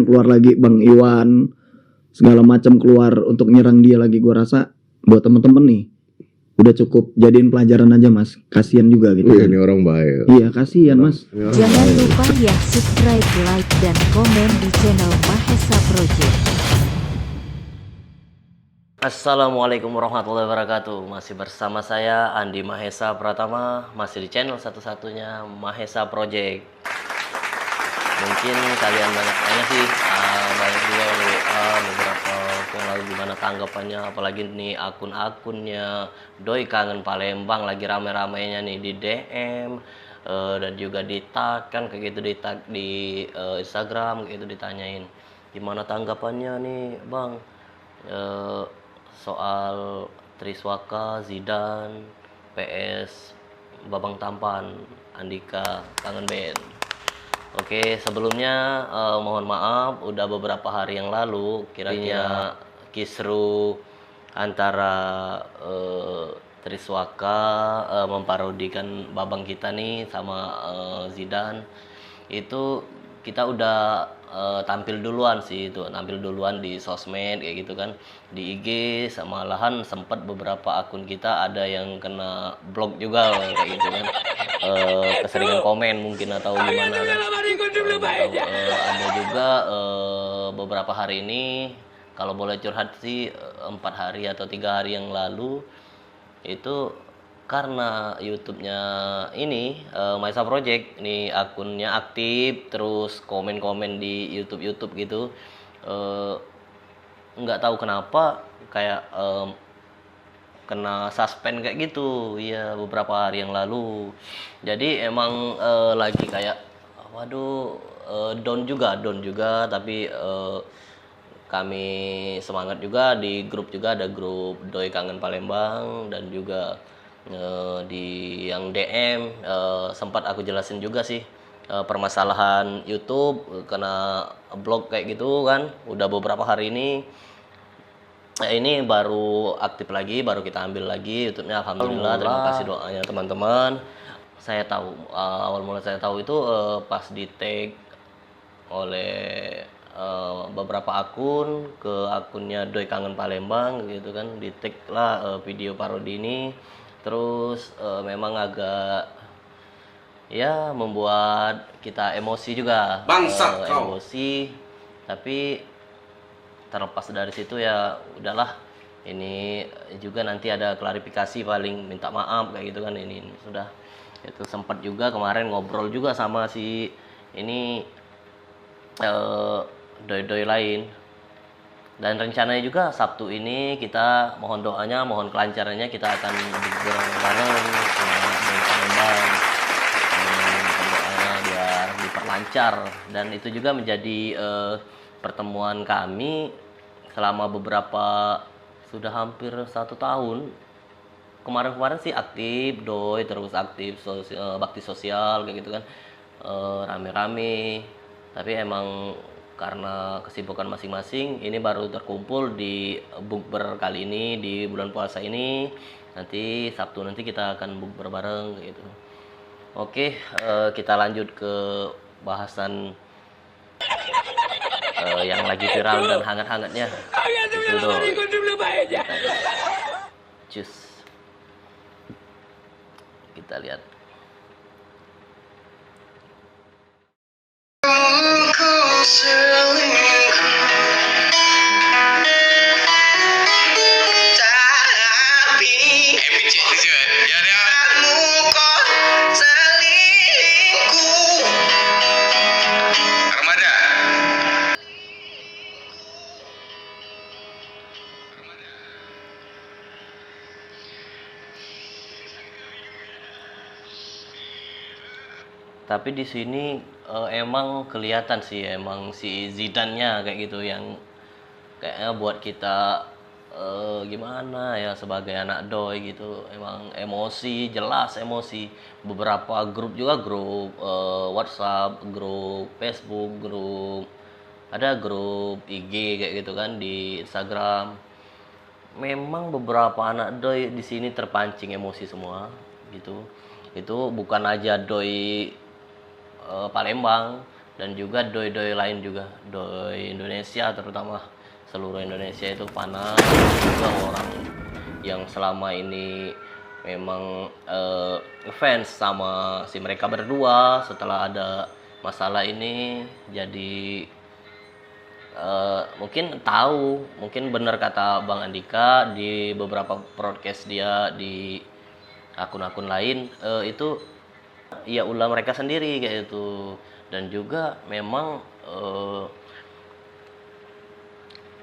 keluar lagi Bang Iwan segala macam keluar untuk nyerang dia lagi. Gua rasa buat temen-temen nih udah cukup jadiin pelajaran aja Mas, kasihan juga gitu. Wih, ini orang baik. Iya kasihan Mas. Jangan lupa ya subscribe, like, dan komen di channel Mahesa Project. Assalamualaikum warahmatullahi wabarakatuh. Masih bersama saya Andi Mahesa Pratama, masih di channel satu-satunya Mahesa Project. Mungkin kalian banyak tanya sih, banyak juga beberapa yang lalu gimana tanggapannya, apalagi nih akun-akunnya Doi Kangen Palembang lagi rame-ramenya nih di DM dan juga di tag kan kayak gitu, di tag di Instagram kayak gitu, ditanyain gimana tanggapannya nih Bang soal Triswaka, Zidane, PS, Babang Tampan, Andika, Kangen Band. Oke, sebelumnya mohon maaf, udah beberapa hari yang lalu kiranya kisru antara Triswaka memparodikan Babang kita nih sama Zidane. Itu kita udah tampil duluan sih, itu tampil duluan di sosmed kayak gitu kan, di IG, sama malahan sempat beberapa akun kita ada yang kena blok juga kayak gitu kan, keseringan komen mungkin atau gimana kan. Ada juga beberapa hari ini, kalau boleh curhat sih 4 hari atau 3 hari yang lalu itu karena YouTube-nya ini Mahesa Project ini akunnya aktif, terus komen-komen di YouTube gitu, nggak tahu kenapa kayak kena suspend kayak gitu ya beberapa hari yang lalu. Jadi emang lagi kayak waduh, down juga, tapi kami semangat juga, di grup juga ada grup Doi Kangen Palembang, dan juga di yang DM sempat aku jelasin juga sih permasalahan YouTube kena blok kayak gitu kan, udah beberapa hari ini. Ini baru aktif lagi, baru kita ambil lagi YouTube-nya, alhamdulillah. Terima kasih doanya teman-teman. Saya tahu awal mula saya tahu itu pas di tag oleh beberapa akun ke akunnya Doi Kangen Palembang gitu kan, di tag lah video parodi ini. Terus memang agak ya membuat kita emosi juga, emosi, tapi terlepas dari situ ya udahlah, ini juga nanti ada klarifikasi, paling minta maaf kayak gitu kan. Ini sudah itu sempat juga kemarin ngobrol juga sama si ini doi-doi lain, dan rencananya juga Sabtu ini kita mohon doanya, mohon kelancarannya, kita akan bareng sama Palembang, doanya biar diperlancar. Dan itu juga menjadi pertemuan kami selama beberapa, sudah hampir 1 tahun. Kemarin sih aktif Doi, terus aktif bakti sosial kayak gitu kan, rame-rame. Tapi emang karena kesibukan masing-masing, ini baru terkumpul di bukber kali ini di bulan puasa ini. Nanti Sabtu nanti kita akan bukber bareng gitu. Oke, kita lanjut ke bahasan yang lagi viral dan hangat-hangatnya itu Doi. Cus, kita lihat. Tapi di sini emang kelihatan sih, emang si Zidane-nya kayak gitu yang kayaknya buat kita gimana ya, sebagai anak Doi gitu, emang emosi, jelas emosi. Beberapa grup juga, grup WhatsApp, grup Facebook, ada grup IG kayak gitu kan, di Instagram. Memang beberapa anak Doi di sini terpancing emosi semua gitu. Itu bukan aja Doi Palembang, dan juga doi-doi lain juga, doi Indonesia terutama seluruh Indonesia itu panas. Juga orang yang selama ini memang fans sama si mereka berdua, setelah ada masalah ini jadi mungkin tahu, mungkin benar kata Bang Andika di beberapa broadcast dia di akun-akun lain, itu ya ulah mereka sendiri kayak itu. Dan juga memang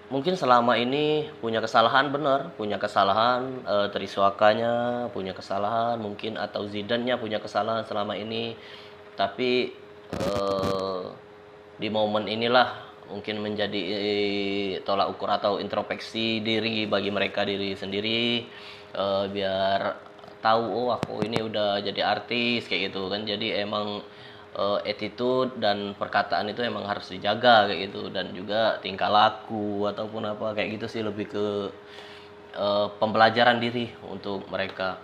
mungkin selama ini punya kesalahan, benar punya kesalahan, Triswakanya punya kesalahan mungkin, atau Zidane-nya punya kesalahan selama ini, tapi di momen inilah mungkin menjadi tolak ukur atau introspeksi diri bagi mereka diri sendiri, biar tahu oh aku ini udah jadi artis kayak gitu kan. Jadi emang attitude dan perkataan itu emang harus dijaga kayak gitu, dan juga tingkah laku ataupun apa kayak gitu sih, lebih ke pembelajaran diri untuk mereka.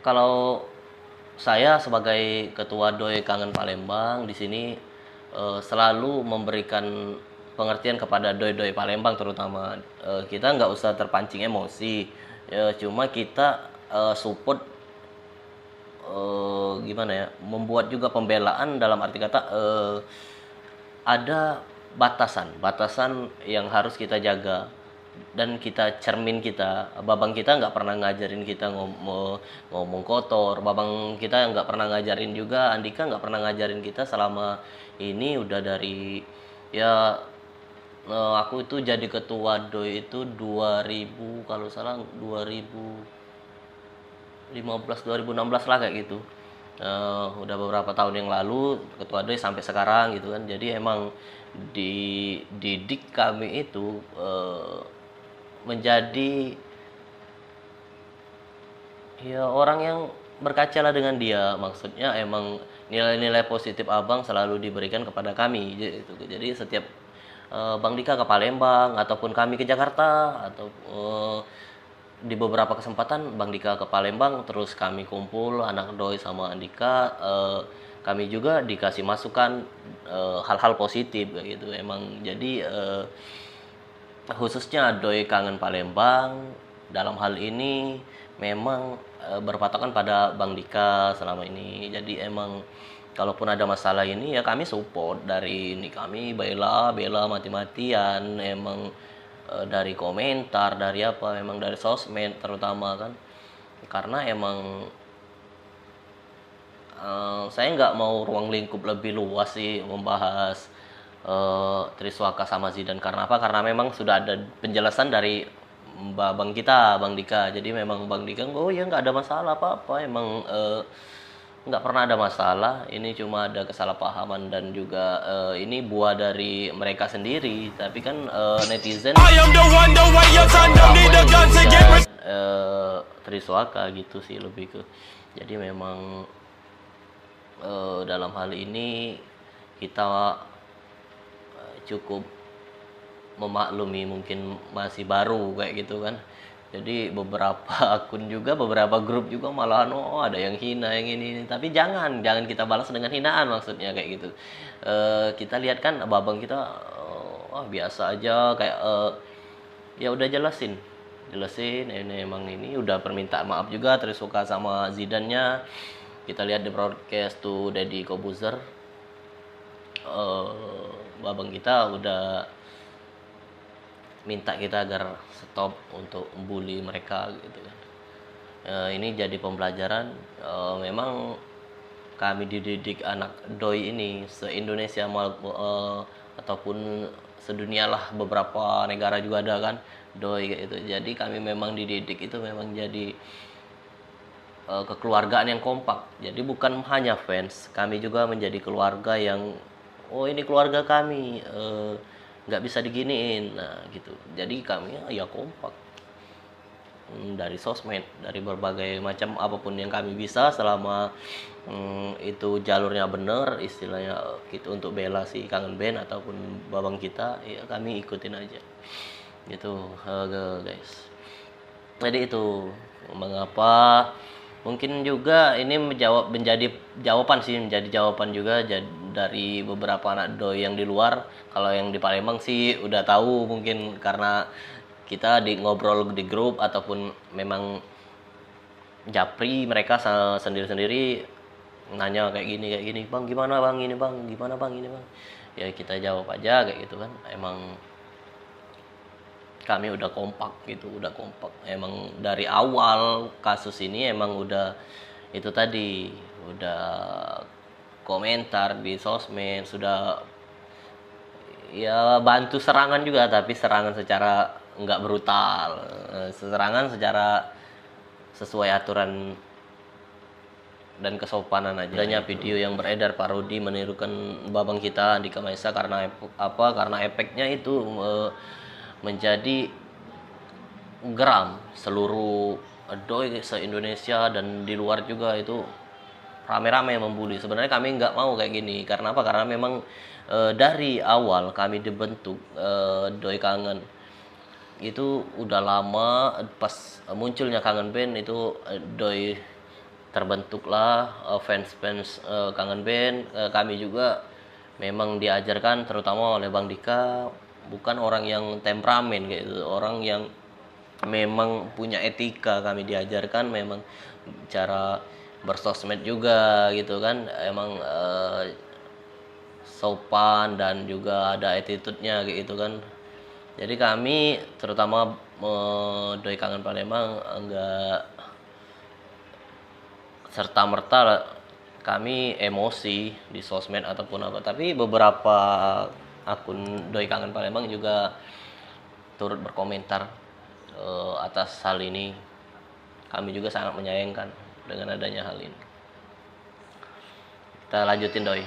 Kalau saya sebagai ketua Doi Kangen Palembang di sini selalu memberikan pengertian kepada doi-doi Palembang terutama. Kita nggak usah terpancing emosi, cuma kita support, gimana ya, membuat juga pembelaan dalam arti kata ada batasan yang harus kita jaga, dan kita cermin kita, babang kita nggak pernah ngajarin kita ngomong kotor, babang kita nggak pernah ngajarin juga, Andika nggak pernah ngajarin kita selama ini udah dari ya aku itu jadi ketua doi itu 2000 kalau salah 2015 2016 lah kayak gitu. Udah beberapa tahun yang lalu ketua doi sampai sekarang gitu kan. Jadi emang dididik kami itu menjadi ya orang yang berkaca lah dengan dia. Maksudnya emang nilai-nilai positif abang selalu diberikan kepada kami gitu. Jadi setiap Bang Dika ke Palembang ataupun kami ke Jakarta, atau di beberapa kesempatan Bang Dika ke Palembang terus kami kumpul anak doi sama Andika, kami juga dikasih masukan hal-hal positif kayak gitu emang. Jadi khususnya Doi Kangen Palembang dalam hal ini memang berpatokan pada Bang Dika selama ini. Jadi emang kalaupun ada masalah ini ya kami support, dari ini kami bela mati-matian emang, dari komentar, dari apa, memang dari sosmed terutama kan, karena emang saya nggak mau ruang lingkup lebih luas sih membahas Triswaka sama Zidane. Karena apa? Karena memang sudah ada penjelasan dari Bang kita, Bang Dika. Jadi memang Bang Dika, oh ya nggak ada masalah apa-apa, emang nggak pernah ada masalah. Ini cuma ada kesalahpahaman dan juga ini buah dari mereka sendiri. Tapi kan netizen Triswaka gitu sih lebih ke. Jadi memang dalam hal ini kita cukup memaklumi, mungkin masih baru kayak gitu kan. Jadi beberapa akun juga, beberapa grup juga malahan oh ada yang hina yang ini, tapi jangan kita balas dengan hinaan, maksudnya kayak gitu. Kita lihat kan babang kita biasa aja kayak ya udah jelasin ini emang ini udah permintaan maaf juga Triswaka sama Zidane-nya. Kita lihat di broadcast tuh Deddy Kobuzer, babang kita udah minta kita agar stop untuk bully mereka gitu kan. Ini jadi pembelajaran. Memang kami dididik anak doi ini se-Indonesia ataupun sedunia lah, beberapa negara juga ada kan doi kayak gitu. Jadi kami memang dididik itu memang jadi kekeluargaan yang kompak. Jadi bukan hanya fans, kami juga menjadi keluarga yang oh ini keluarga kami, nggak bisa diginiin, nah gitu. Jadi kami ya kompak dari sosmed, dari berbagai macam apapun yang kami bisa selama itu jalurnya bener istilahnya gitu, untuk bela si Kangen Band ataupun babang kita ya kami ikutin aja gitu guys. Jadi itu mengapa Mungkin juga ini menjadi jawaban sih, menjadi jawaban juga dari beberapa anak doi yang di luar. Kalau yang di Palembang sih udah tahu mungkin karena kita ngobrol di grup ataupun memang japri mereka sendiri-sendiri nanya kayak gini, bang gimana bang ini bang, gimana bang ini bang, ya kita jawab aja kayak gitu kan. Emang kami udah kompak gitu, udah kompak. Emang dari awal kasus ini emang udah itu tadi, udah komentar di sosmed, sudah ya bantu serangan juga, tapi serangan secara nggak brutal, serangan secara sesuai aturan dan kesopanan aja. Adanya video yang beredar parodi menirukan babang kita Andika Maesa karena apa? Karena efeknya itu menjadi geram seluruh doi se-Indonesia dan di luar juga, itu rame-rame membuli. Sebenarnya kami nggak mau kayak gini. Karena apa? Karena memang dari awal kami dibentuk doi kangen itu udah lama. Pas munculnya Kangen Band itu doi terbentuklah fans Kangen Band. Kami juga memang diajarkan terutama oleh Bang Dika, bukan orang yang temperamen kayak gitu, orang yang memang punya etika. Kami diajarkan memang cara bersosmed juga gitu kan, emang sopan dan juga ada attitude-nya kayak gitu kan. Jadi kami terutama doi Kangen Palembang enggak serta-merta kami emosi di sosmed ataupun apa, tapi beberapa akun doi Kangen Palembang juga turut berkomentar atas hal ini. Kami juga sangat menyayangkan dengan adanya hal ini. Kita lanjutin doi.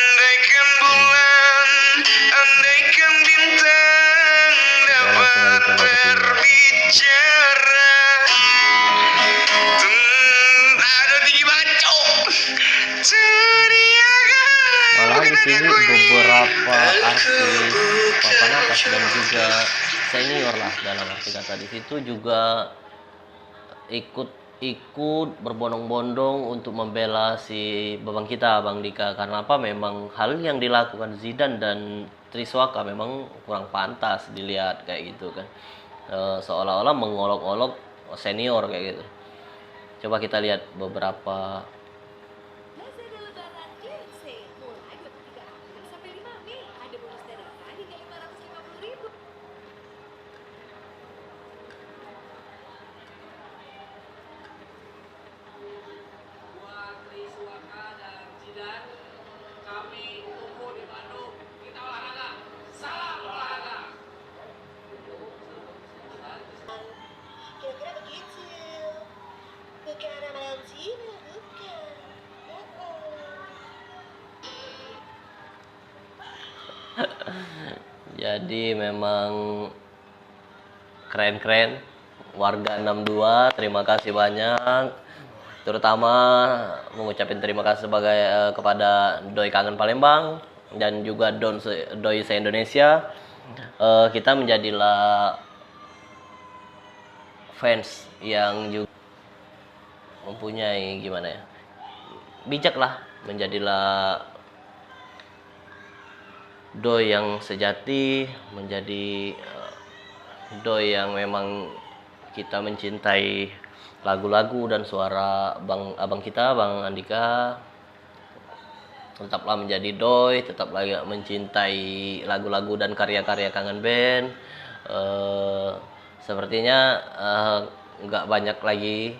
Andaikan bulan, andaikan bintang dapat berbicara. Ada tinggi bacok. Malah di sini beberapa artis papan atas dan juga senior lah dalam arti kata di situ juga ikut berbondong-bondong untuk membela si babang kita Bang Dika. Karena apa? Memang hal yang dilakukan Zidane dan Triswaka memang kurang pantas dilihat kayak gitu kan. Seolah-olah mengolok-olok senior kayak gitu. Coba kita lihat beberapa. Lazada Lebaran Clearance Sale mulai 23 April sampai 5 Mei. Ada bonus dadakan hingga 550.000. Buat Triswaka dan Zidane, kami tunggu di Bandung. Kita olahraga. Salam olahraga. Kira-kira begitu. Bukan ramalan Zina, bukan. Jadi memang keren-keren warga 62, terima kasih banyak. Terutama mengucapkan terima kasih kepada doi Kangen Palembang dan juga doi se-Indonesia. Kita menjadilah fans yang juga mempunyai gimana ya, bijak lah, menjadilah doi yang sejati, menjadi doi yang memang kita mencintai lagu-lagu dan suara abang kita Bang Andika. Tetaplah menjadi doi, tetaplah mencintai lagu-lagu dan karya-karya Kangen Band. Sepertinya nggak banyak lagi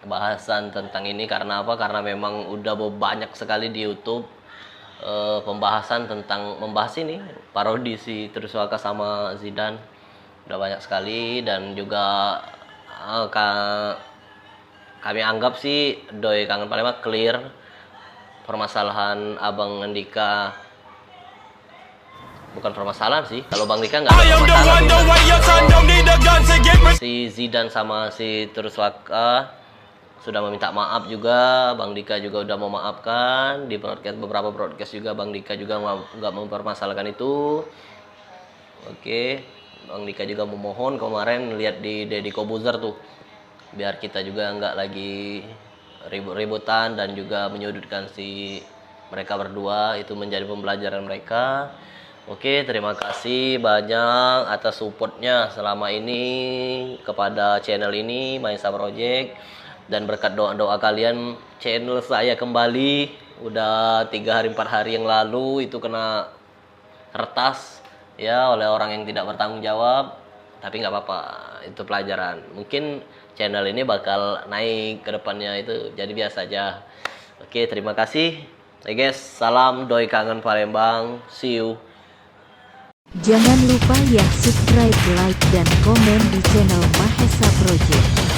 bahasan tentang ini. Karena apa? Karena memang udah banyak sekali di YouTube pembahasan tentang membahas ini, parodi si Triswaka sama Zidane, udah banyak sekali. Dan juga kami anggap sih doi Kangen Palembang clear permasalahan Abang Andika. Bukan permasalahan sih, kalau Bang Dika nggak ada permasalahan. Si Zidane sama si Triswaka sudah meminta maaf juga. Bang Dika juga udah memaafkan di beberapa broadcast juga. Bang Dika juga nggak mempermasalahkan itu. Oke, Bang Dika juga memohon kemarin lihat di Deddy Kobuzer tuh, biar kita juga nggak lagi ribut-ributan dan juga menyudutkan si mereka berdua, itu menjadi pembelajaran mereka. Oke, terima kasih banyak atas supportnya selama ini kepada channel ini Mahesa Project, dan berkat doa-doa kalian channel saya kembali. Udah 3 hari 4 hari yang lalu itu kena retas ya oleh orang yang tidak bertanggung jawab, tapi nggak apa-apa, itu pelajaran. Mungkin channel ini bakal naik ke depannya, itu jadi biasa aja. Oke, terima kasih. Hey guys, salam doi kangen Palembang. See you. Jangan lupa ya subscribe, like, dan komen di channel Mahesa Project.